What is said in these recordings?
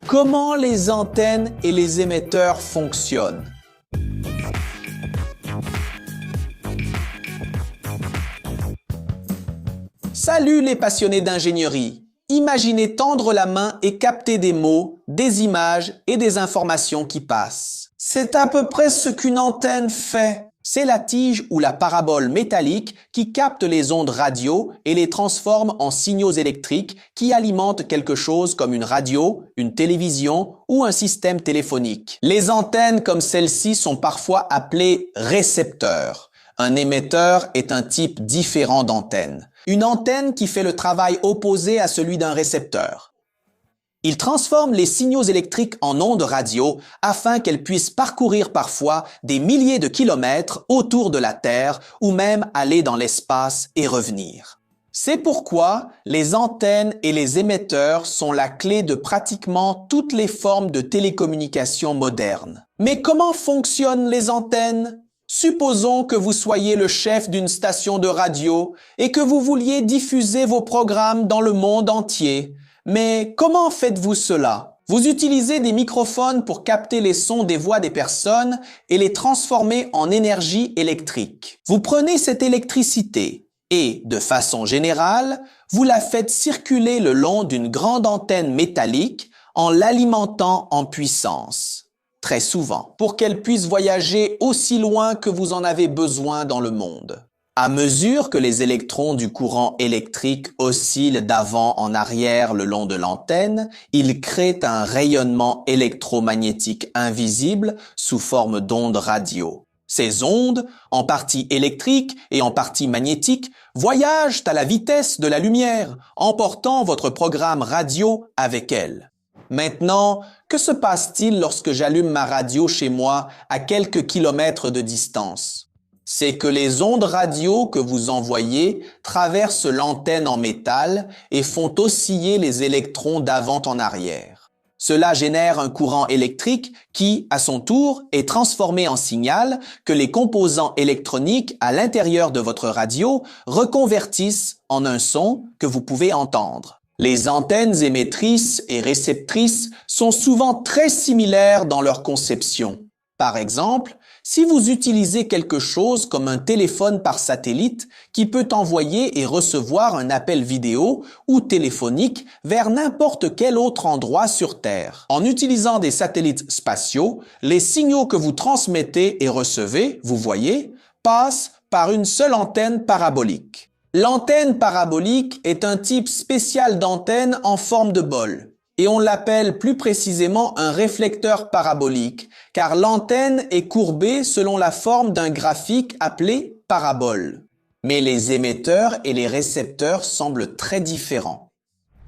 Comment les antennes et les émetteurs fonctionnent? Salut les passionnés d'ingénierie! Imaginez tendre la main et capter des mots, des images et des informations qui passent. C'est à peu près ce qu'une antenne fait. C'est la tige ou la parabole métallique qui capte les ondes radio et les transforme en signaux électriques qui alimentent quelque chose comme une radio, une télévision ou un système téléphonique. Les antennes comme celle-ci sont parfois appelées récepteurs. Un émetteur est un type différent d'antenne. Une antenne qui fait le travail opposé à celui d'un récepteur. Il transforme les signaux électriques en ondes radio afin qu'elles puissent parcourir parfois des milliers de kilomètres autour de la Terre ou même aller dans l'espace et revenir. C'est pourquoi les antennes et les émetteurs sont la clé de pratiquement toutes les formes de télécommunications modernes. Mais comment fonctionnent les antennes? Supposons que vous soyez le chef d'une station de radio et que vous vouliez diffuser vos programmes dans le monde entier. Mais comment faites-vous cela? Vous utilisez des microphones pour capter les sons des voix des personnes et les transformer en énergie électrique. Vous prenez cette électricité et, de façon générale, vous la faites circuler le long d'une grande antenne métallique en l'alimentant en puissance. Très souvent, pour qu'elle puisse voyager aussi loin que vous en avez besoin dans le monde. À mesure que les électrons du courant électrique oscillent d'avant en arrière le long de l'antenne, ils créent un rayonnement électromagnétique invisible sous forme d'ondes radio. Ces ondes, en partie électriques et en partie magnétiques, voyagent à la vitesse de la lumière, emportant votre programme radio avec elles. Maintenant, que se passe-t-il lorsque j'allume ma radio chez moi à quelques kilomètres de distance? C'est que les ondes radio que vous envoyez traversent l'antenne en métal et font osciller les électrons d'avant en arrière. Cela génère un courant électrique qui, à son tour, est transformé en signal que les composants électroniques à l'intérieur de votre radio reconvertissent en un son que vous pouvez entendre. Les antennes émettrices et réceptrices sont souvent très similaires dans leur conception. Par exemple, si vous utilisez quelque chose comme un téléphone par satellite qui peut envoyer et recevoir un appel vidéo ou téléphonique vers n'importe quel autre endroit sur Terre. En utilisant des satellites spatiaux, les signaux que vous transmettez et recevez, vous voyez, passent par une seule antenne parabolique. L'antenne parabolique est un type spécial d'antenne en forme de bol et on l'appelle plus précisément un réflecteur parabolique car l'antenne est courbée selon la forme d'un graphique appelé parabole. Mais les émetteurs et les récepteurs semblent très différents.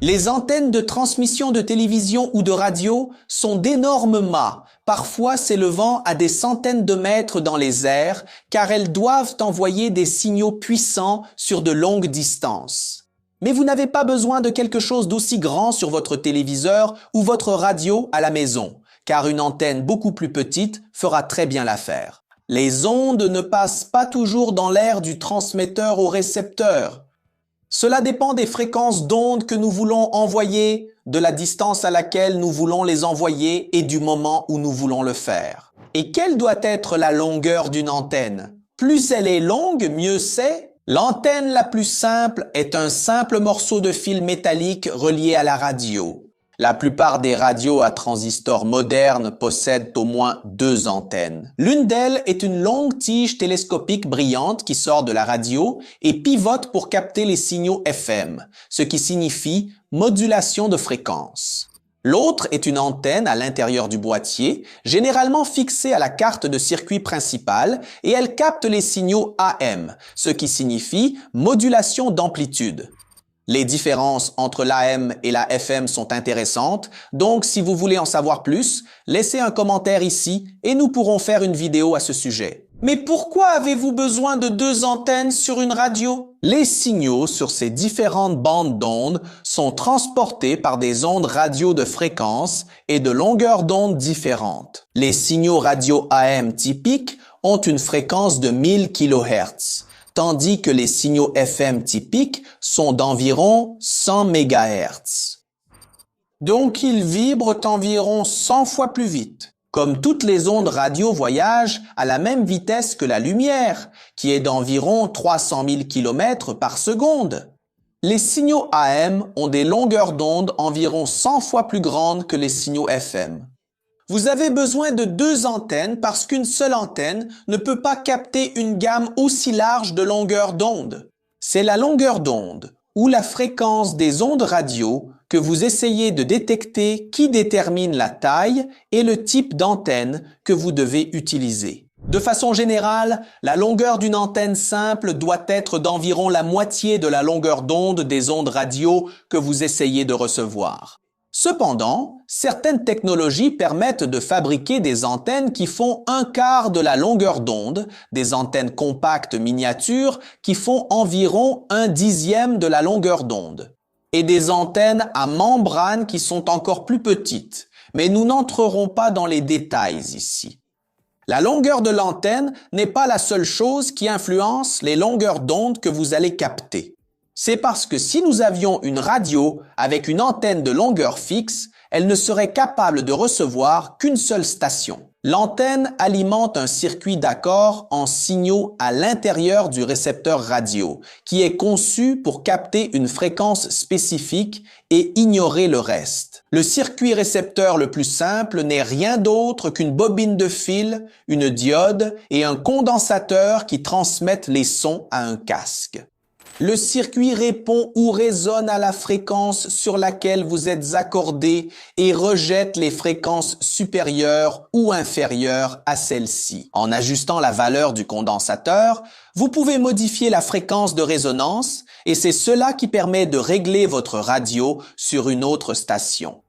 Les antennes de transmission de télévision ou de radio sont d'énormes mâts, parfois s'élevant à des centaines de mètres dans les airs, car elles doivent envoyer des signaux puissants sur de longues distances. Mais vous n'avez pas besoin de quelque chose d'aussi grand sur votre téléviseur ou votre radio à la maison, car une antenne beaucoup plus petite fera très bien l'affaire. Les ondes ne passent pas toujours dans l'air du transmetteur au récepteur. Cela dépend des fréquences d'ondes que nous voulons envoyer, de la distance à laquelle nous voulons les envoyer et du moment où nous voulons le faire. Et quelle doit être la longueur d'une antenne? Plus elle est longue, mieux c'est. L'antenne la plus simple est un simple morceau de fil métallique relié à la radio. La plupart des radios à transistors modernes possèdent au moins 2 antennes. L'une d'elles est une longue tige télescopique brillante qui sort de la radio et pivote pour capter les signaux FM, ce qui signifie modulation de fréquence. L'autre est une antenne à l'intérieur du boîtier, généralement fixée à la carte de circuit principale et elle capte les signaux AM, ce qui signifie modulation d'amplitude. Les différences entre l'AM et la FM sont intéressantes, donc si vous voulez en savoir plus, laissez un commentaire ici et nous pourrons faire une vidéo à ce sujet. Mais pourquoi avez-vous besoin de 2 antennes sur une radio? Les signaux sur ces différentes bandes d'ondes sont transportés par des ondes radio de fréquence et de longueur d'onde différentes. Les signaux radio AM typiques ont une fréquence de 1000 kHz. Tandis que les signaux FM typiques sont d'environ 100 MHz. Donc ils vibrent environ 100 fois plus vite. Comme toutes les ondes radio voyagent à la même vitesse que la lumière, qui est d'environ 300 000 km par seconde. Les signaux AM ont des longueurs d'onde environ 100 fois plus grandes que les signaux FM. Vous avez besoin de 2 antennes parce qu'une seule antenne ne peut pas capter une gamme aussi large de longueurs d'onde. C'est la longueur d'onde ou la fréquence des ondes radio que vous essayez de détecter qui détermine la taille et le type d'antenne que vous devez utiliser. De façon générale, la longueur d'une antenne simple doit être d'environ la moitié de la longueur d'onde des ondes radio que vous essayez de recevoir. Cependant, certaines technologies permettent de fabriquer des antennes qui font un quart de la longueur d'onde, des antennes compactes miniatures qui font environ 1/10 de la longueur d'onde, et des antennes à membrane qui sont encore plus petites, mais nous n'entrerons pas dans les détails ici. La longueur de l'antenne n'est pas la seule chose qui influence les longueurs d'onde que vous allez capter. C'est parce que si nous avions une radio avec une antenne de longueur fixe, elle ne serait capable de recevoir qu'une seule station. L'antenne alimente un circuit d'accord en signaux à l'intérieur du récepteur radio, qui est conçu pour capter une fréquence spécifique et ignorer le reste. Le circuit récepteur le plus simple n'est rien d'autre qu'une bobine de fil, une diode et un condensateur qui transmettent les sons à un casque. Le circuit répond ou résonne à la fréquence sur laquelle vous êtes accordé et rejette les fréquences supérieures ou inférieures à celle-ci. En ajustant la valeur du condensateur, vous pouvez modifier la fréquence de résonance et c'est cela qui permet de régler votre radio sur une autre station.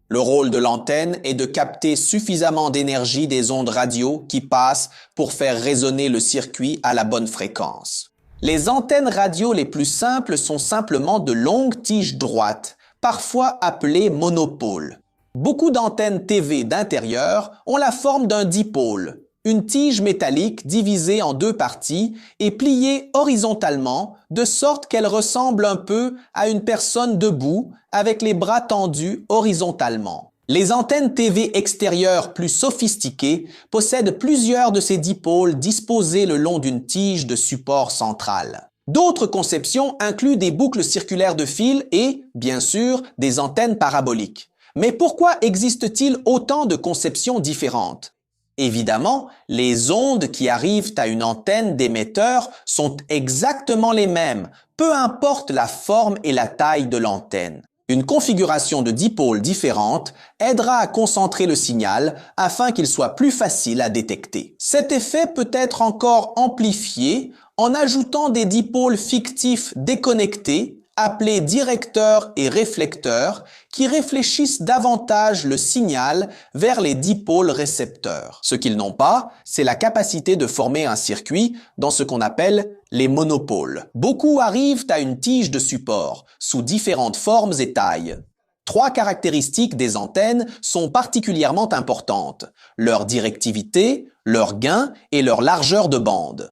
Le rôle de l'antenne est de capter suffisamment d'énergie des ondes radio qui passent pour faire résonner le circuit à la bonne fréquence. Les antennes radio les plus simples sont simplement de longues tiges droites, parfois appelées monopôles. Beaucoup d'antennes TV d'intérieur ont la forme d'un dipôle, une tige métallique divisée en 2 parties et pliée horizontalement de sorte qu'elle ressemble un peu à une personne debout avec les bras tendus horizontalement. Les antennes TV extérieures plus sophistiquées possèdent plusieurs de ces dipôles disposés le long d'une tige de support central. D'autres conceptions incluent des boucles circulaires de fil et, bien sûr, des antennes paraboliques. Mais pourquoi existe-t-il autant de conceptions différentes? Évidemment, les ondes qui arrivent à une antenne d'émetteur sont exactement les mêmes, peu importe la forme et la taille de l'antenne. Une configuration de dipôles différente aidera à concentrer le signal afin qu'il soit plus facile à détecter. Cet effet peut être encore amplifié en ajoutant des dipôles fictifs déconnectés appelés directeurs et réflecteurs qui réfléchissent davantage le signal vers les dipôles récepteurs. Ce qu'ils n'ont pas, c'est la capacité de former un circuit dans ce qu'on appelle les monopôles. Beaucoup arrivent à une tige de support, sous différentes formes et tailles. 3 caractéristiques des antennes sont particulièrement importantes: leur directivité, leur gain et leur largeur de bande.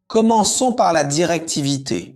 Commençons par la directivité.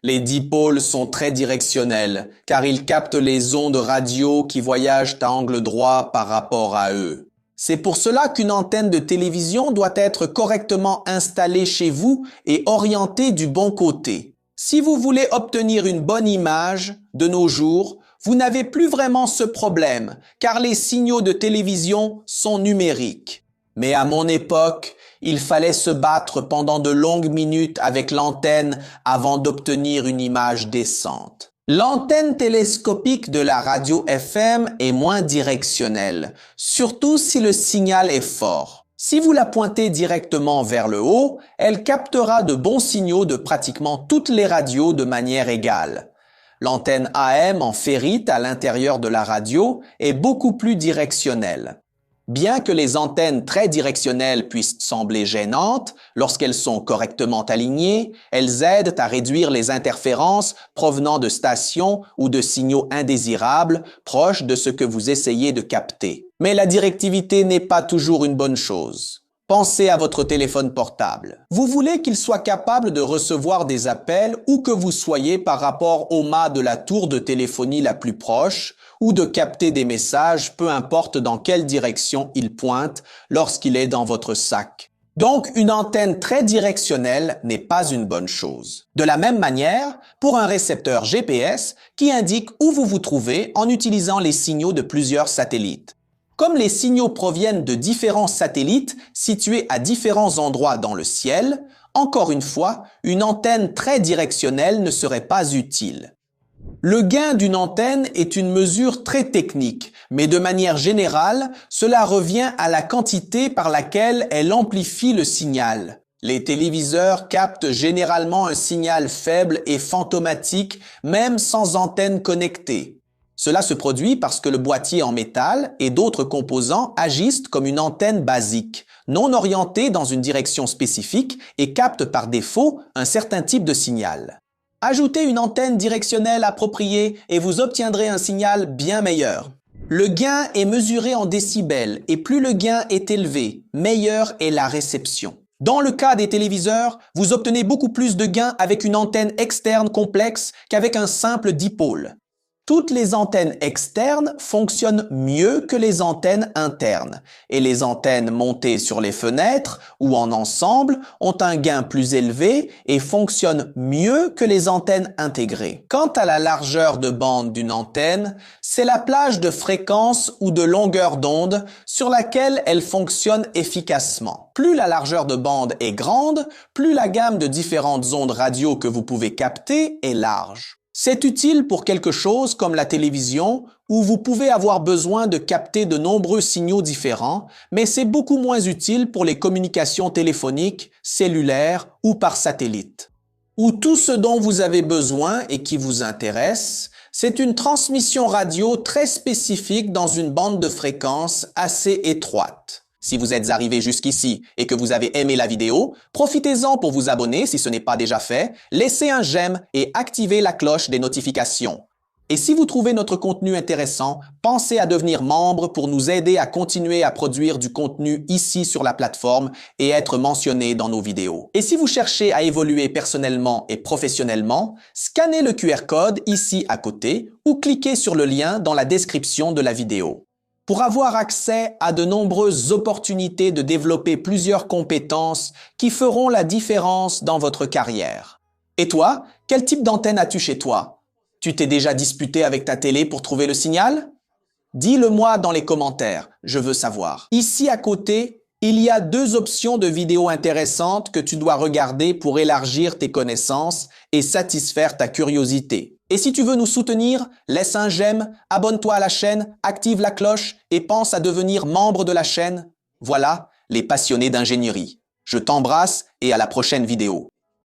Les dipôles sont très directionnels, car ils captent les ondes radio qui voyagent à angle droit par rapport à eux. C'est pour cela qu'une antenne de télévision doit être correctement installée chez vous et orientée du bon côté. Si vous voulez obtenir une bonne image, de nos jours, vous n'avez plus vraiment ce problème, car les signaux de télévision sont numériques. Mais à mon époque, il fallait se battre pendant de longues minutes avec l'antenne avant d'obtenir une image décente. L'antenne télescopique de la radio FM est moins directionnelle, surtout si le signal est fort. Si vous la pointez directement vers le haut, elle captera de bons signaux de pratiquement toutes les radios de manière égale. L'antenne AM en ferrite à l'intérieur de la radio est beaucoup plus directionnelle. Bien que les antennes très directionnelles puissent sembler gênantes, lorsqu'elles sont correctement alignées, elles aident à réduire les interférences provenant de stations ou de signaux indésirables proches de ce que vous essayez de capter. Mais la directivité n'est pas toujours une bonne chose. Pensez à votre téléphone portable. Vous voulez qu'il soit capable de recevoir des appels où que vous soyez par rapport au mât de la tour de téléphonie la plus proche ou de capter des messages peu importe dans quelle direction il pointe lorsqu'il est dans votre sac. Donc, une antenne très directionnelle n'est pas une bonne chose. De la même manière, pour un récepteur GPS qui indique où vous vous trouvez en utilisant les signaux de plusieurs satellites. Comme les signaux proviennent de différents satellites situés à différents endroits dans le ciel, encore une fois, une antenne très directionnelle ne serait pas utile. Le gain d'une antenne est une mesure très technique, mais de manière générale, cela revient à la quantité par laquelle elle amplifie le signal. Les téléviseurs captent généralement un signal faible et fantomatique, même sans antenne connectée. Cela se produit parce que le boîtier en métal et d'autres composants agissent comme une antenne basique, non orientée dans une direction spécifique et captent par défaut un certain type de signal. Ajoutez une antenne directionnelle appropriée et vous obtiendrez un signal bien meilleur. Le gain est mesuré en décibels et plus le gain est élevé, meilleure est la réception. Dans le cas des téléviseurs, vous obtenez beaucoup plus de gain avec une antenne externe complexe qu'avec un simple dipôle. Toutes les antennes externes fonctionnent mieux que les antennes internes et les antennes montées sur les fenêtres ou en ensemble ont un gain plus élevé et fonctionnent mieux que les antennes intégrées. Quant à la largeur de bande d'une antenne, c'est la plage de fréquence ou de longueur d'onde sur laquelle elle fonctionne efficacement. Plus la largeur de bande est grande, plus la gamme de différentes ondes radio que vous pouvez capter est large. C'est utile pour quelque chose comme la télévision où vous pouvez avoir besoin de capter de nombreux signaux différents, mais c'est beaucoup moins utile pour les communications téléphoniques, cellulaires ou par satellite. Où tout ce dont vous avez besoin et qui vous intéresse, c'est une transmission radio très spécifique dans une bande de fréquence assez étroite. Si vous êtes arrivé jusqu'ici et que vous avez aimé la vidéo, profitez-en pour vous abonner si ce n'est pas déjà fait, laissez un j'aime et activez la cloche des notifications. Et si vous trouvez notre contenu intéressant, pensez à devenir membre pour nous aider à continuer à produire du contenu ici sur la plateforme et être mentionné dans nos vidéos. Et si vous cherchez à évoluer personnellement et professionnellement, scannez le QR code ici à côté ou cliquez sur le lien dans la description de la vidéo. Pour avoir accès à de nombreuses opportunités de développer plusieurs compétences qui feront la différence dans votre carrière. Et toi, quel type d'antenne as-tu chez toi? Tu t'es déjà disputé avec ta télé pour trouver le signal? Dis-le-moi dans les commentaires, je veux savoir. Ici à côté, il y a 2 options de vidéos intéressantes que tu dois regarder pour élargir tes connaissances et satisfaire ta curiosité. Et si tu veux nous soutenir, laisse un j'aime, abonne-toi à la chaîne, active la cloche et pense à devenir membre de la chaîne. Voilà, les passionnés d'ingénierie. Je t'embrasse et à la prochaine vidéo.